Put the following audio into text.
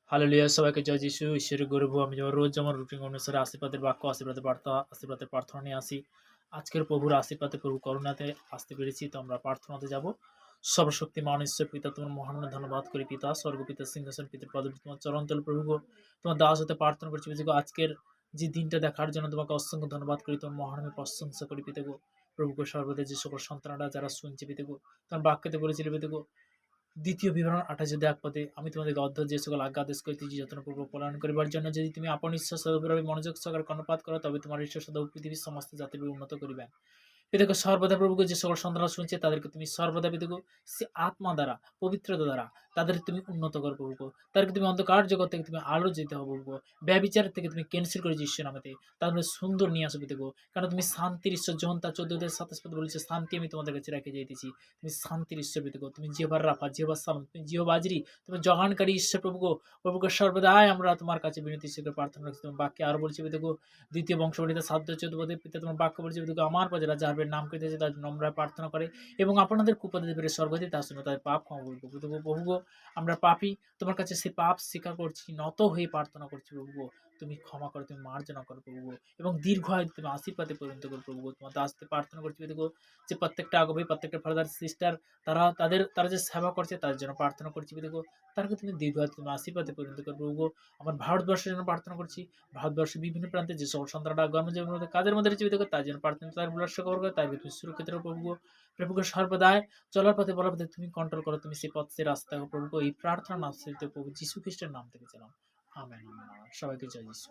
Hallelujah! সবাইকে জয় যিশু। ঈশ্বরের গৌরব হোক। আমি যেমন রোজ যেমন রুটিন অনুসারে আশীর্বাদের বাক্য, আশীর্বাদের বার্তা, আশীর্বাদের প্রার্থনা নিয়ে আসি। আজকের প্রভুর আশীর্বাদে, প্রভু করুণাতে আসতে পেরেছি। তো আমরা প্রার্থনাতে যাব। সর্বশক্তিমান ঈশ্বর পিতা, তোমার মহান নামে ধন্যবাদ করি পিতা। স্বর্গপিতা সিংহাসন পিতার পদবী তোমার চরণতল প্রভু গো। তোমার দাস হতে প্রার্থনা করছি পিতা গো, আজকের যে দিনটা দেখার জন্য তোমাকে অসংখ্য ধন্যবাদ করি। তোমার মহান নামে প্রশংসা করি পিতা গো। প্রভু গো, সর্বদা যে সকল সন্তানরা যারা শুনছে পিতা গো, তোমার বাক্যতে বলেছিলে পিতা গো, দ্বিতীয় বিবরণ 28 এক পদে, আমি তোমাদেরকে অধ্যায় যে সকল আজ্ঞা আদেশ করিতেছি যত্নপূর্বক পালন করিবার জন্য, যদি তুমি আপন ঈশ্বর সর্বভাবে মনোযোগ সহকারে কর্ণপাত করো, তবে তোমার ঈশ্বর সদা পৃথিবীর সমস্ত জাতির উন্নত করিবেন। পিতাকে সর্বদা প্রভুকে যে সকল সন্তানরা শুনছে তাদেরকে তুমি সর্বদা পিতাকে সে আত্মা দ্বারা, পবিত্রতা দ্বারা তাদের তুমি উন্নত করো প্রভুকে। তাদেরকে তুমি অন্ধকার জগৎ থেকে তুমি আলো যেতে হবে প্রভুকে। ব্যভিচার থেকে তুমি ক্যান্সেল করে ঈশ্বর নামেতে তাদের সুন্দর নিয়ে আসো পিতাকে। কারণ তুমি শান্তির ঈশ্বর। যখন তার 14:27 পদে বলেছে, শান্তি আমি তোমাদের কাছে রেখে যাইতেছি। তুমি শান্তির ঈশ্বর পিতাকে। তুমি জিহ্বার রাফা, জিহ্বার সালাম, তুমি জিহ্বা আজরি, তুমি জগানকারী ঈশ্বর প্রভুকে। প্রভুকে সর্বদাই আমরা তোমার কাছে বিনতি হিসেবে প্রার্থনা করছি। তোমার বাক্যে আরো বলছি পিতাকে, দ্বিতীয় বংশবলিতে 7:14 পিতা তোমার বাক্য বলছে পিতাকে, আমার প্রজারা যাহার নাম করিতেছে তার নম্র প্রার্থনা করে এবং আপনাদের কুপদে পেরে স্বর্গতে তার জন্য তাদের পাপ ক্ষমা করবো। প্রভু, আমরা পাপী, তোমার কাছে সেই পাপ স্বীকার করছি, নত হয়ে প্রার্থনা করছি প্রভু। তুমি ক্ষমা করো, তুমি মার্জনা করো প্রভু, এবং দীর্ঘ আয়ু তুমি আশীর্বাদে পরিণত করো প্রভু। তোমার দাসতে প্রার্থনা করছি প্রভু, যে প্রত্যেকটা আগবে, প্রত্যেকটা ফাদার সিস্টার, তারা যে সেবা করছে তাদের জন্য প্রার্থনা করছি প্রভু। তারকে তুমি দীর্ঘ আয়ু তুমি আশীর্বাদে পরিণত করো প্রভু। আমার ভারতবর্ষের জন্য প্রার্থনা করছি। ভারতবর্ষের বিভিন্ন প্রান্তে যে সকল সন্তানরা গণজীবনের মধ্যে কাজের মধ্যে জীবিত করে তার জন্য প্রার্থনা, তার বুলার খবর করে তার ভিতরে সুরক্ষিত রাখো প্রভু। প্রভুকে সর্বদাই চলার পথে বলার পথে তুমি কন্ট্রোল করো, তুমি সেই পথ সেই রাস্তা প্রভু। এই প্রার্থনা নাম প্রভু যীশু খ্রিস্টের নাম থেকে চালাম। Amen, amen, amen. সবাইকে জয় যীশু।